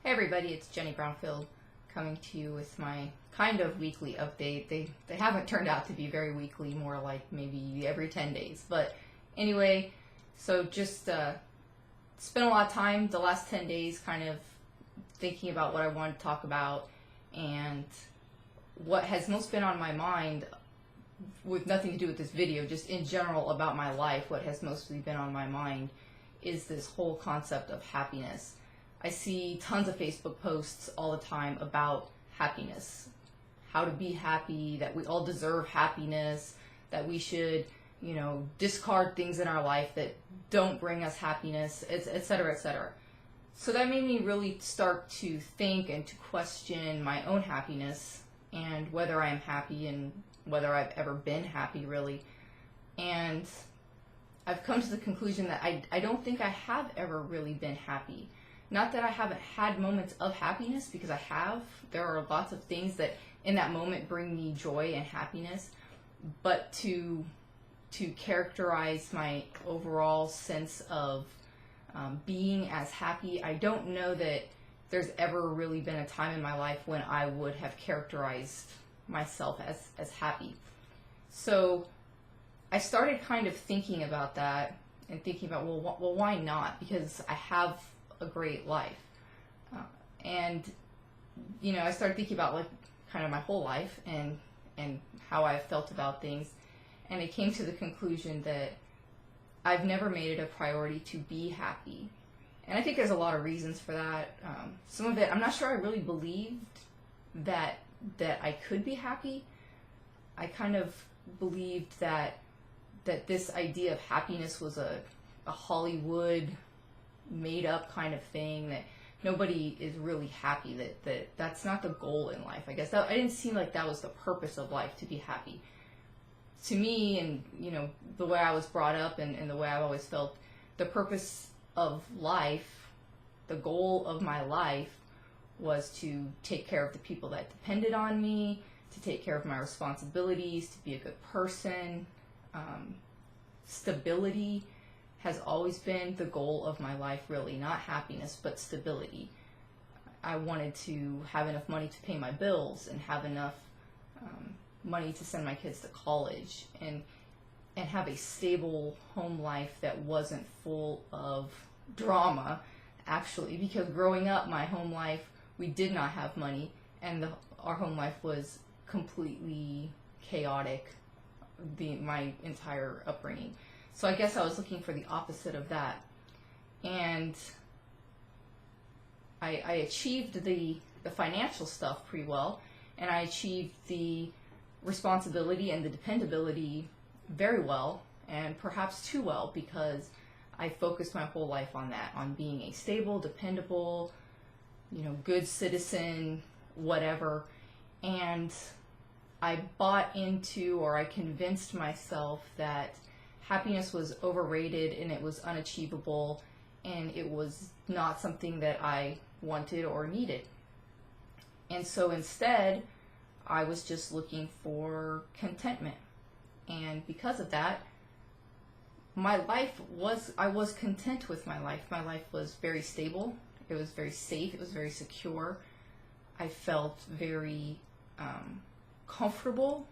Hey everybody, it's Jenny Brownfield coming to you with my kind of weekly update. They haven't turned out to be very weekly, more like maybe every 10 days. But anyway, so just spent a lot of time the last 10 days kind of thinking about what I wanted to talk about, and what has most been on my mind, with nothing to do with this video, just in general about my life, what has mostly been on my mind is this whole concept of happiness. I see tons of Facebook posts all the time about happiness, how to be happy, that we all deserve happiness, that we should, discard things in our life that don't bring us happiness, etc., etc. So that made me really start to think and to question my own happiness and whether I am happy and whether I've ever been happy, really. And I've come to the conclusion that I don't think I have ever really been happy. Not that I haven't had moments of happiness, because I have. There are lots of things that in that moment bring me joy and happiness. But to characterize my overall sense of being as happy, I don't know that there's ever really been a time in my life when I would have characterized myself as happy. So I started kind of thinking about that and thinking about, well, why not? Because I have a great life. And I started thinking about like kind of my whole life and how I felt about things. And it came to the conclusion that I've never made it a priority to be happy. And I think there's a lot of reasons for that. Some of it, I'm not sure I really believed that I could be happy. I kind of believed that this idea of happiness was a Hollywood made up kind of thing, that nobody is really happy, that's not the goal in life. I guess I didn't seem like that was the purpose of life, to be happy. To me, and the way I was brought up and the way I've always felt, the purpose of life, the goal of my life, was to take care of the people that depended on me, to take care of my responsibilities, to be a good person. Stability has always been the goal of my life, really. Not happiness, but stability. I wanted to have enough money to pay my bills and have enough money to send my kids to college and have a stable home life that wasn't full of drama, actually, because growing up, my home life, we did not have money, and our home life was completely chaotic, my entire upbringing. So I guess I was looking for the opposite of that. And I achieved the financial stuff pretty well, and I achieved the responsibility and the dependability very well, and perhaps too well, because I focused my whole life on that, on being a stable, dependable, good citizen, whatever. And I bought into, or I convinced myself that happiness was overrated and it was unachievable and it was not something that I wanted or needed. And so instead, I was just looking for contentment. And because of that, I was content with my life. My life was very stable. It was very safe. It was very secure. I felt very comfortable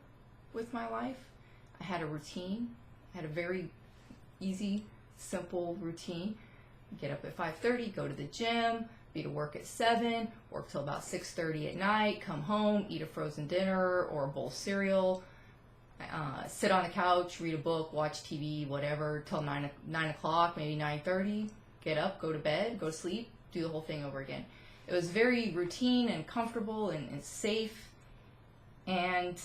with my life. I had a routine. I had a very easy, simple routine. Get up at 5:30, go to the gym, be to work at 7, work till about 6:30 at night, come home, eat a frozen dinner or a bowl of cereal, sit on the couch, read a book, watch TV, whatever, till 9 o'clock, maybe 9:30, get up, go to bed, go to sleep, do the whole thing over again. It was very routine and comfortable and safe. And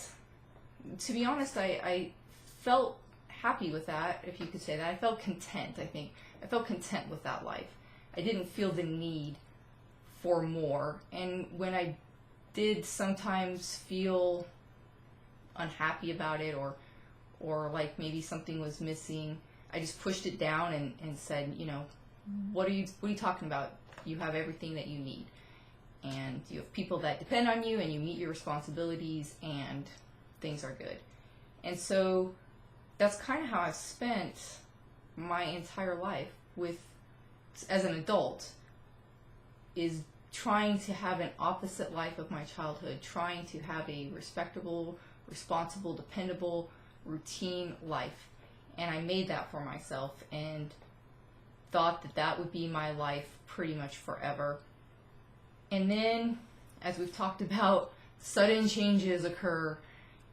to be honest, I felt happy with that, if you could say that. I felt content, I think. I felt content with that life. I didn't feel the need for more. And when I did sometimes feel unhappy about it, or like maybe something was missing, I just pushed it down and said, what are you talking about? You have everything that you need. And you have people that depend on you, and you meet your responsibilities, and things are good. And so that's kind of how I've spent my entire life as an adult, is trying to have an opposite life of my childhood, trying to have a respectable, responsible, dependable, routine life. And I made that for myself and thought that that would be my life pretty much forever. And then, as we've talked about, sudden changes occur,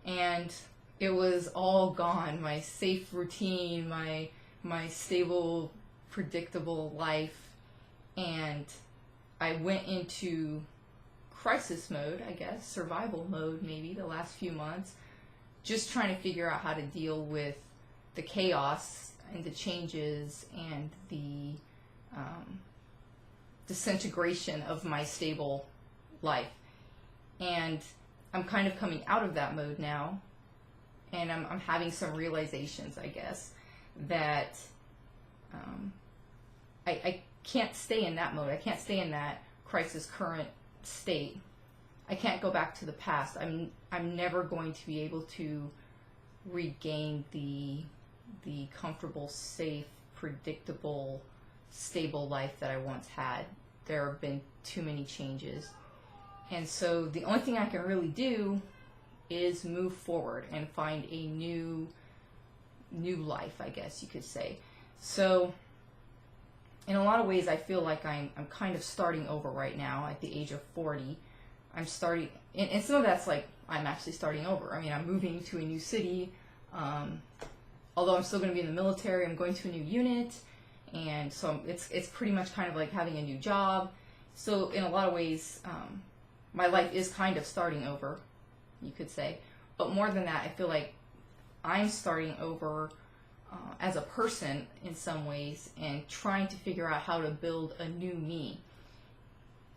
and it was all gone. My safe routine, my stable, predictable life, and I went into crisis mode, I guess, survival mode maybe, the last few months, just trying to figure out how to deal with the chaos and the changes and the disintegration of my stable life. And I'm kind of coming out of that mode now, and I'm having some realizations, I guess, that I can't stay in that mode. I can't stay in that crisis current state. I can't go back to the past. I'm never going to be able to regain the comfortable, safe, predictable, stable life that I once had. There have been too many changes. And so the only thing I can really do is move forward and find a new life, I guess you could say. So in a lot of ways, I feel like I'm kind of starting over right now at the age of 40. I'm starting, and some of that's like I'm actually starting over. I mean, I'm moving to a new city. Although I'm still going to be in the military, I'm going to a new unit, and so it's pretty much kind of like having a new job. So in a lot of ways, my life is kind of starting over, you could say. But more than that, I feel like I'm starting over as a person in some ways, and trying to figure out how to build a new me,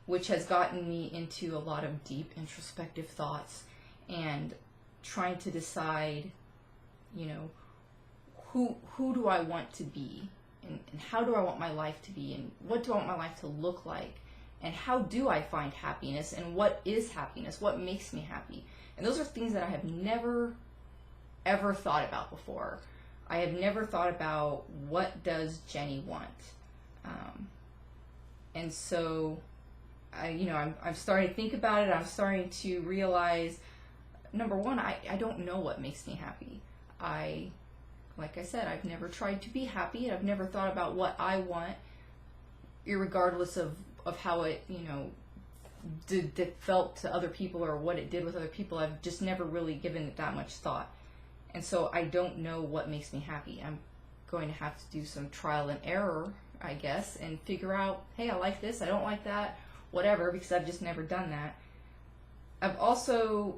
which has gotten me into a lot of deep introspective thoughts and trying to decide, you know, who do I want to be, and how do I want my life to be, and what do I want my life to look like, and how do I find happiness, and what is happiness, what makes me happy. And those are things that I have never ever thought about before. I have never thought about what does Jenny want, and so I'm starting to think about it. I'm starting to realize, number one, I don't know what makes me happy. Like I said, I've never tried to be happy. I've never thought about what I want, irregardless of how it, did felt to other people or what it did with other people. I've just never really given it that much thought. And so I don't know what makes me happy. I'm going to have to do some trial and error, I guess, and figure out, hey, I like this, I don't like that, whatever, because I've just never done that. I've also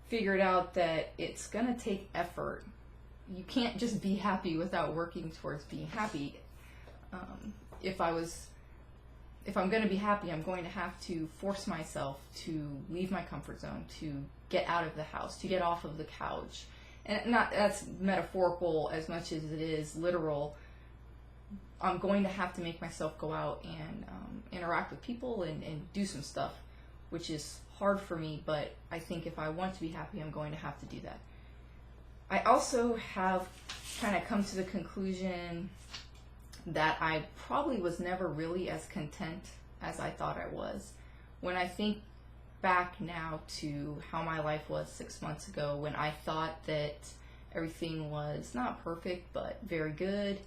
figured out that it's going to take effort. You can't just be happy without working towards being happy. If I'm going to be happy, I'm going to have to force myself to leave my comfort zone, to get out of the house, to get off of the couch. And that's metaphorical as much as it is literal. I'm going to have to make myself go out and interact with people and do some stuff, which is hard for me, but I think if I want to be happy, I'm going to have to do that. I also have kind of come to the conclusion that I probably was never really as content as I thought I was. When I think back now to how my life was 6 months ago, when I thought that everything was not perfect, but very good,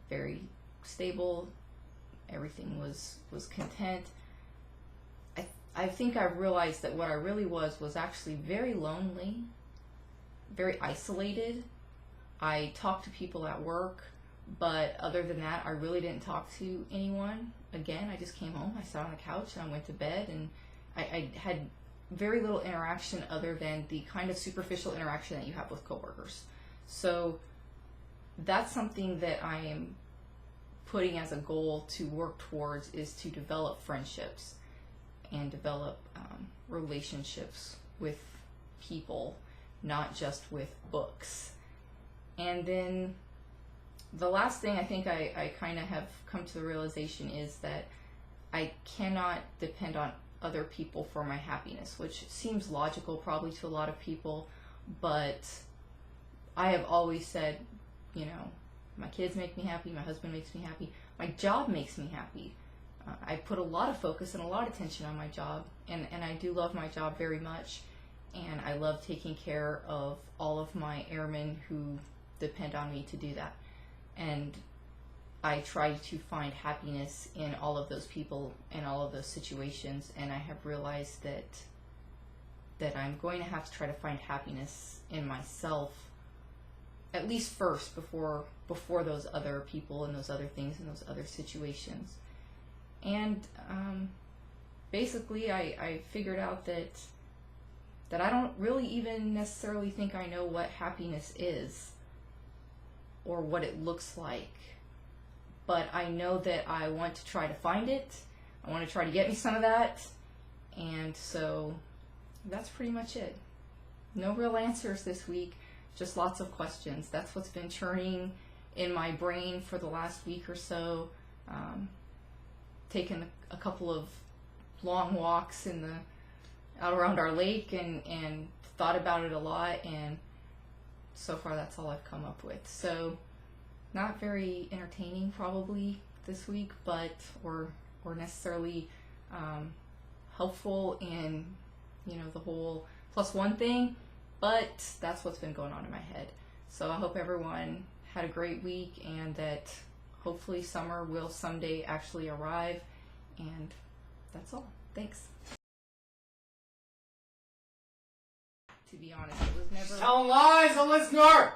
very stable, everything was content, I think I realized that what I really was actually very lonely, very isolated. I talked to people at work, but other than that, I really didn't talk to anyone. Again, I just came home, I sat on the couch, and I went to bed, and I had very little interaction other than the kind of superficial interaction that you have with coworkers. So that's something that I am putting as a goal to work towards, is to develop friendships and develop relationships with people, not just with books. And then the last thing I think I kind of have come to the realization is that I cannot depend on other people for my happiness, which seems logical probably to a lot of people, but I have always said, my kids make me happy, my husband makes me happy, my job makes me happy. I put a lot of focus and a lot of attention on my job, and I do love my job very much, and I love taking care of all of my airmen who depend on me to do that. And I try to find happiness in all of those people and all of those situations, and I have realized that I'm going to have to try to find happiness in myself, at least first, before those other people and those other things and those other situations. And basically, I figured out that I don't really even necessarily think I know what happiness is or what it looks like. But I know that I want to try to find it. I want to try to get me some of that. And so that's pretty much it. No real answers this week, just lots of questions. That's what's been churning in my brain for the last week or so. Taken a couple of long walks out around our lake and thought about it a lot, and so far that's all I've come up with. So not very entertaining probably this week, but or necessarily helpful in the whole +1 thing, but that's what's been going on in my head. So I hope everyone had a great week, and that hopefully summer will someday actually arrive. And that's all. Thanks. To be honest, it was never... Tell lies, a listener!